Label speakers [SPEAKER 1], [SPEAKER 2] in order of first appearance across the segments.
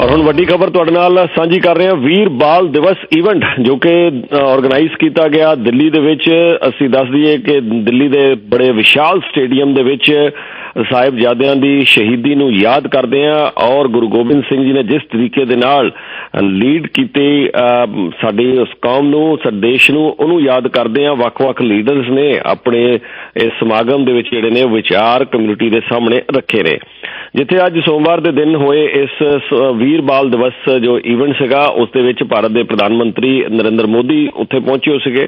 [SPEAKER 1] और हुण वड्डी खबर तुहाडे नाल सांझी कर रहे हैं। वीर बाल दिवस इवेंट जो कि ऑर्गेनाइज किया गया दिल्ली दे विच। असीं दस दईए कि दिल्ली दे बड़े विशाल स्टेडियम दे विच साहिबजादियां दी शहीदी नूं याद करदे हां और गुरु गोबिंद सिंह जी ने जिस तरीके दे नाल लीड कीते साडी उस कौम नूं देश नूं उहनूं याद करदे हां। वख-वख लीडर्स ने अपने इस समागम दे विच जिहड़े ने विचार कम्यूनिटी दे सामने रखे ने। जिथे अज सोमवार के दिन होए इस वीर बाल दिवस जो इवेंट सीगा उस दे विच भारत के प्रधानमंत्री नरेंद्र मोदी उत्थे पहुंचे सीगे।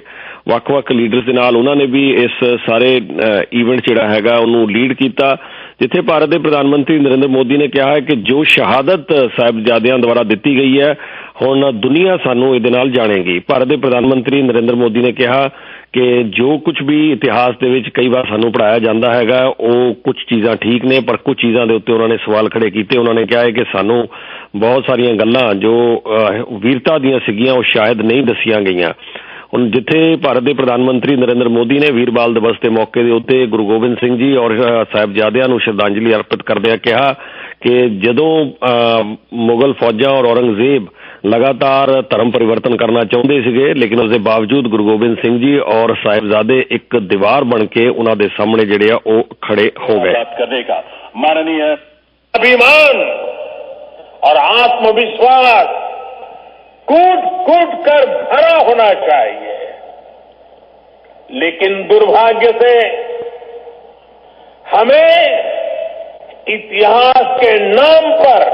[SPEAKER 1] वख-वख लीडर्स दे नाल उन्होंने भी इस सारे इवेंट जिहड़ा हैगा उहनूं लीड किया। जिथे भारत के प्रधानमंत्री नरेंद्र मोदी ने कहा है कि जो शहादत साहिबजादियां द्वारा दी गई है हुण दुनिया सानूं इहदे नाल जाणेगी। भारत के प्रधानमंत्री नरेंद्र मोदी ने कहा कि जो कुछ भी इतिहास दे विच कई बार सानूं पढ़ाया जाता हैगा वो कुछ चीज़ां ठीक ने पर कुछ चीज़ों के उत्ते उन्होंने सवाल खड़े किए। उन्होंने कहा है कि सानूं बहुत सारिया गल्लां जो वीरता दीयां सीगियां वो शायद नहीं दसियां गईयां। हुण जिथे भारत के प्रधानमंत्री नरेंद्र मोदी ने वीर बाल दिवस के मौके के उत्ते गुरु गोबिंद सिंह जी और साहिबजादियां नूं श्रद्धांजलि अर्पित करदिआं कहा कि जदों मुगल फौजां और औरंगजेब लगातार धर्म परिवर्तन करना चाहते थे लेकिन उसके बावजूद गुरु गोबिंद सिंह जी और साहिबजादे एक दीवार बन के उन्होंने सामने जिहड़े आ वो खड़े हो गए।
[SPEAKER 2] बात करने का माननीय अभिमान और आत्मविश्वास कूट कूट कर भरा होना चाहिए, लेकिन दुर्भाग्य से हमें इतिहास के नाम पर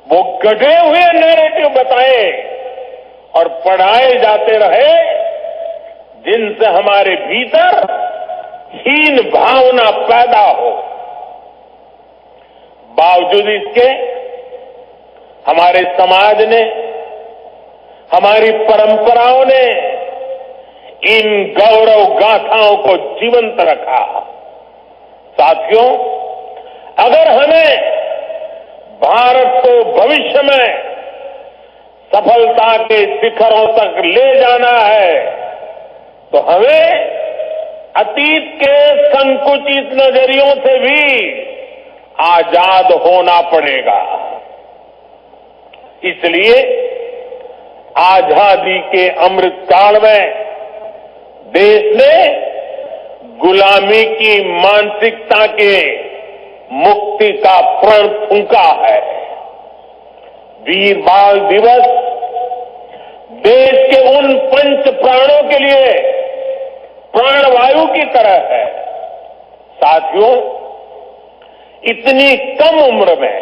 [SPEAKER 2] वो गढ़े हुए नैरेटिव बताए और पढ़ाए जाते रहे जिनसे हमारे भीतर हीन भावना पैदा हो। बावजूद इसके हमारे समाज ने, हमारी परंपराओं ने इन गौरव गाथाओं को जीवंत रखा। साथियों, अगर हमें भारत को भविष्य में सफलता के शिखरों तक ले जाना है तो हमें अतीत के संकुचित नजरियों से भी आजाद होना पड़ेगा। इसलिए आजादी के अमृत काल में देश ने गुलामी की मानसिकता के मुक्ति का प्रण फूंका है। वीर बाल दिवस देश के उन पंच प्राणों के लिए प्राणवायु की तरह है। साथियों, इतनी कम उम्र में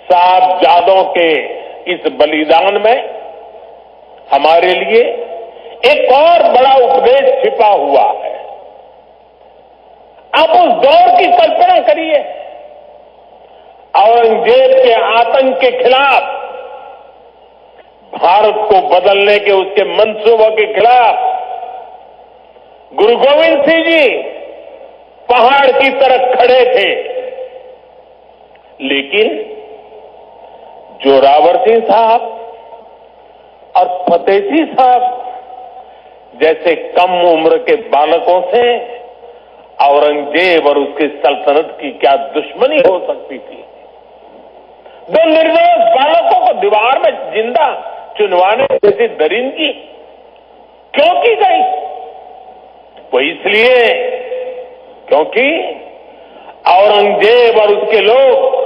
[SPEAKER 2] साहिबजादों के इस बलिदान में हमारे लिए एक और बड़ा उपदेश छिपा हुआ है। आप उस दौर की कल्पना करिए, औरंगजेब के आतंक के खिलाफ, भारत को बदलने के उसके मंसूबों के खिलाफ गुरु गोविंद सिंह जी पहाड़ की तरफ खड़े थे, लेकिन जोरावर सिंह साहब और फतेह सिंह साहब जैसे कम उम्र के बालकों से औरंगजेब और उसकी सल्तनत की क्या दुश्मनी हो सकती थी। दो निर्दोष बालकों को दीवार में जिंदा चुनवाने जैसी दरिंदगी क्यों की गई? वो इसलिए क्योंकि औरंगजेब और उसके लोग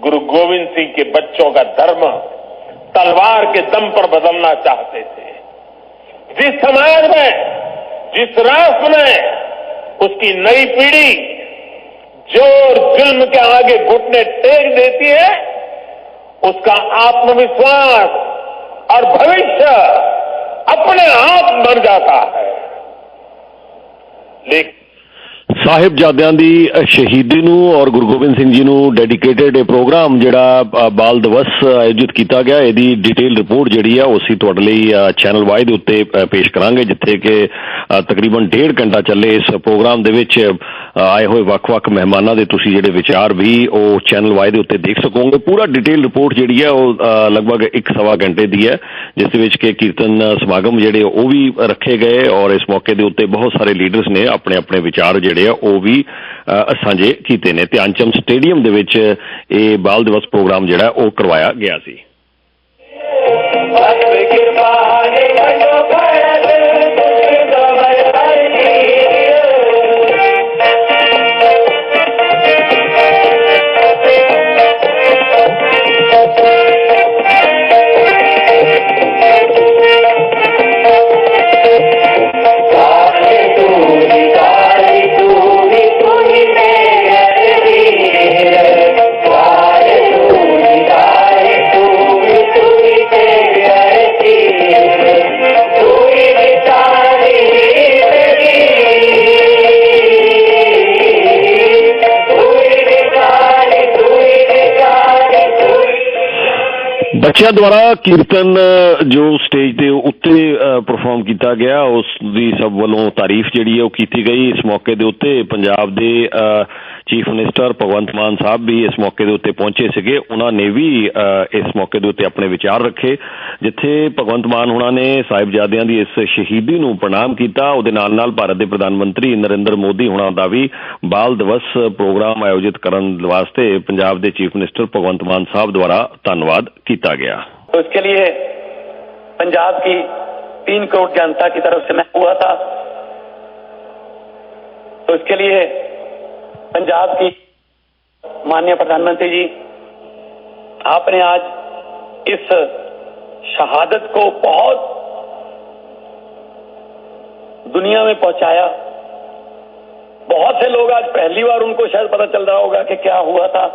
[SPEAKER 2] गुरु गोविंद सिंह के बच्चों का धर्म तलवार के दम पर बदलना चाहते थे। जिस समाज में, जिस राष्ट्र में उसकी नई पीढ़ी जोर जुल्म के आगे घुटने टेक देती है, उसका आत्मविश्वास और भविष्य अपने आप मर जाता है। लेकिन
[SPEAKER 1] साहिबजादियां दी शहीदी नूं और गुरु गोबिंद सिंह जी नूं डेडिकेटेड प्रोग्राम जिहड़ा बाल दिवस आयोजित किया गया, इहदी डिटेल रिपोर्ट जिहड़ी है उसी तुहाडे लई चैनल वाई दे उत्ते पेश करांगे, जिथे कि तकरीबन 1.5 घंटा चले इस प्रोग्राम दे विच आए हुए वक्-वक् मेहमानां दे तुसीं जिहड़े विचार भी वो चैनल वाई दे उत्ते देख सकोगे। पूरा डिटेल रिपोर्ट जिहड़ी है वो लगभग 1-1.25 घंटे दी है, जिस विच कि कीर्तन समागम जिहड़े वो भी रखे गए और इस मौके दे उत्ते बहुत सारे लीडर्स ने अपने अपने विचार जिहड़े ਉਹ ਵੀ ਸਾਂਝੇ ਕੀਤੇ ਨੇ। ਧਿਆਨਚੰਦ ਸਟੇਡੀਅਮ ਦੇ ਵਿੱਚ ਇਹ ਬਾਲ ਦਿਵਸ ਪ੍ਰੋਗਰਾਮ ਜਿਹੜਾ ਉਹ ਕਰਵਾਇਆ ਗਿਆ ਸੀ। ਬੱਚਿਆਂ ਦੁਆਰਾ ਕੀਰਤਨ ਜੋ ਸਟੇਜ ਦੇ ਉੱਤੇ ਪਰਫਾਰਮ ਕੀਤਾ ਗਿਆ ਉਸ ਦੀ ਸਭ ਵੱਲੋਂ ਤਾਰੀਫ ਜਿਹੜੀ ਹੈ ਉਹ ਕੀਤੀ ਗਈ। ਇਸ ਮੌਕੇ ਦੇ ਉੱਤੇ ਪੰਜਾਬ ਦੇ ਚੀਫ ਮਿਨਿਸਟਰ ਭਗਵੰਤ ਮਾਨ ਸਾਹਿਬ ਵੀ ਇਸ ਮੌਕੇ ਦੇ ਉੱਤੇ ਪਹੁੰਚੇ ਸੀਗੇ। ਉਹਨਾਂ ਨੇ ਵੀ ਇਸ ਮੌਕੇ ਦੇ ਉੱਤੇ ਆਪਣੇ ਵਿਚਾਰ ਰੱਖੇ। ਜਿੱਥੇ ਭਗਵੰਤ ਮਾਨ ਹੋਣਾ ਨੇ ਸਾਹਿਬਜ਼ਾਦਿਆਂ ਦੀ ਇਸ ਸ਼ਹੀਦੀ ਨੂੰ ਪ੍ਰਣਾਮ ਕੀਤਾ, ਉਹਦੇ ਨਾਲ ਨਾਲ ਭਾਰਤ ਦੇ ਪ੍ਰਧਾਨ ਮੰਤਰੀ ਨਰਿੰਦਰ ਮੋਦੀ ਹੋਣਾ ਦਾ ਵੀ ਬਾਲ ਦਿਵਸ ਪ੍ਰੋਗਰਾਮ ਆਯੋਜਿਤ ਕਰਨ ਵਾਸਤੇ ਪੰਜਾਬ ਦੇ ਚੀਫ ਮਿਨਿਸਟਰ ਭਗਵੰਤ ਮਾਨ ਸਾਹਿਬ ਦੁਆਰਾ ਧੰਨਵਾਦ किया गया।
[SPEAKER 3] तो इसके लिए पंजाब की 3 करोड़ जनता की तरफ से मैं हुआ था, तो इसके लिए पंजाब की माननीय प्रधानमंत्री जी आपने आज इस शहादत को बहुत दुनिया में पहुंचाया। बहुत से लोग आज पहली बार उनको शायद पता चल रहा होगा कि क्या हुआ था।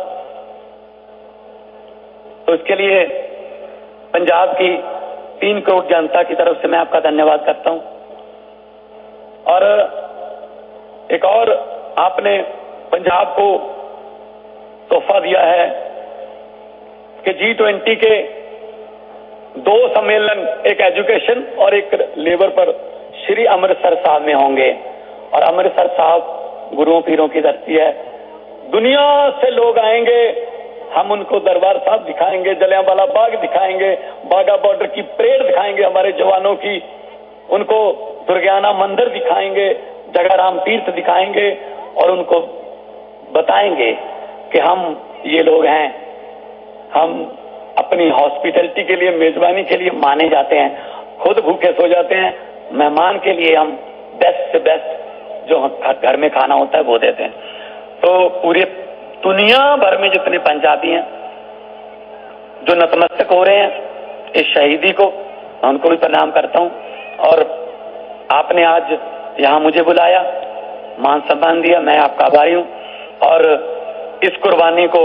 [SPEAKER 3] तो इसके लिए पंजाब की 3 करोड़ जनता की तरफ से मैं आपका धन्यवाद करता हूं। और एक और आपने पंजाब को तोहफा दिया है कि G20 के 2 सम्मेलन, एक एजुकेशन और एक लेबर पर श्री अमृतसर साहब में होंगे। और अमृतसर साहब गुरुओं पीरों की धरती है। दुनिया से लोग आएंगे, हम उनको दरबार साहब दिखाएंगे, जलियांवाला बाग दिखाएंगे, बाघा बॉर्डर की परेड दिखाएंगे हमारे जवानों की, उनको दुर्गाना मंदिर दिखाएंगे, जगाराम तीर्थ दिखाएंगे और उनको बताएंगे कि हम ये लोग हैं। हम अपनी हॉस्पिटैलिटी के लिए, मेजबानी के लिए माने जाते हैं। खुद भूखे सो जाते हैं, मेहमान के लिए हम बेस्ट से बेस्ट जो घर में खाना होता है वो देते हैं। तो पूरे दुनिया भर में जितने पंजाबी हैं जो नतमस्तक हो रहे हैं इस शहीदी को, मैं उनको भी प्रणाम करता हूं। और आपने आज यहां मुझे बुलाया, मान सम्मान दिया, मैं आपका आभारी हूं। और इस कुर्बानी को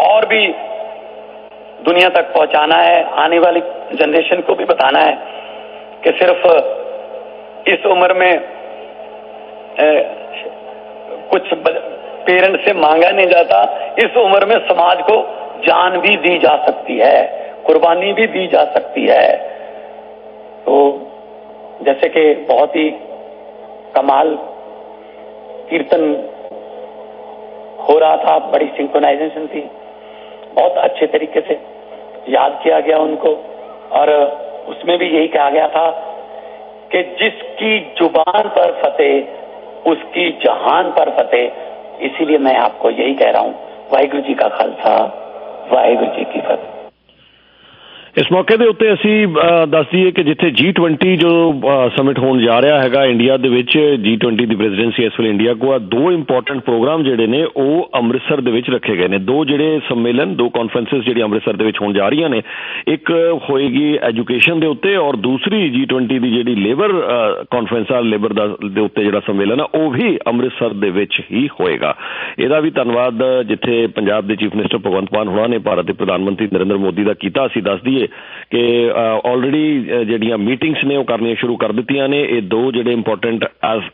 [SPEAKER 3] और भी दुनिया तक पहुंचाना है, आने वाली जनरेशन को भी बताना है कि सिर्फ इस उम्र में कुछ पेरेंट्स से मांगा नहीं जाता, इस उम्र में समाज को जान भी दी जा सकती है, कुर्बानी भी दी जा सकती है। तो जैसे कि बहुत ही कमाल कीर्तन हो रहा था, बड़ी सिंक्रोनाइजेशन थी, बहुत अच्छे तरीके से याद किया गया उनको। और उसमें भी यही कहा गया था कि जिसकी जुबान पर फतेह उसकी जहान पर फतेह। इसीलिए मैं आपको यही कह रहा हूं, वाहिगुरु जी का खालसा, वाहिगुरु जी की फतेह।
[SPEAKER 1] इस मौके के उत्ते असी दस दईए कि जिथे G20 जो समिट होने जा रहा है इंडिया दे विच, G20 की प्रेजिडेंसी इस वे इंडिया को 2 इंपोर्टेंट प्रोग्राम जिहड़े ने वो अमृतसर दे विच रखे गए ने। 2 जिहड़े सम्मेलन, 2 कॉन्फ्रेंसिस जिहड़ी अमृतसर दे विच होने जा रही ने, एक होएगी एजुकेशन दे उत्ते और दूसरी G20 की जिहड़ी लेबर कॉन्फ्रेंस आ, लेबर दे उत्ते जिहड़ा सम्मेलन है वो भी अमृतसर दे विच ही होएगा। इहदा भी धन्नवाद जिथे पंजाब के चीफ मिनिस्टर भगवंत मान होना ने भारत के प्रधानमंत्री नरेंद्र मोदी का कीता। असीं दस दईए कि ऑलरेडी ਜਿਹੜੀਆਂ ਮੀਟਿੰਗਸ ਨੇ ਉਹ ਕਰਨੀਆਂ ਸ਼ੁਰੂ ਕਰ ਦਿੱਤੀਆਂ ਨੇ। ਇਹ 2 ਜਿਹੜੇ ਇੰਪੋਰਟੈਂਟ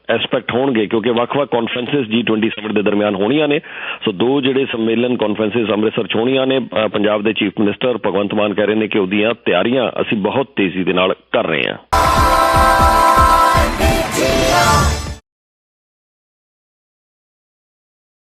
[SPEAKER 1] ਐਸਪੈਕਟ ਹੋਣਗੇ ਕਿਉਂਕਿ ਵੱਖ-ਵੱਖ ਕਾਨਫਰੰਸਿਸ G20 ਸਮਿਟ ਦੇ ਦਰਮਿਆਨ ਹੋਣੀਆਂ ਨੇ। ਸੋ 2 ਜਿਹੜੇ ਸੰਮੇਲਨ ਕਾਨਫਰੰਸਿਸ ਅੰਮ੍ਰਿਤਸਰ 'ਚ ਹੋਣੀਆਂ ਨੇ। ਪੰਜਾਬ ਦੇ ਚੀਫ ਮਿਨਿਸਟਰ ਭਗਵੰਤ ਮਾਨ ਕਹਿ ਰਹੇ ਨੇ ਕਿ ਉਹਦੀਆਂ ਤਿਆਰੀਆਂ ਅਸੀਂ ਬਹੁਤ ਤੇਜ਼ੀ ਦੇ ਨਾਲ ਕਰ ਰਹੇ ਹਾਂ।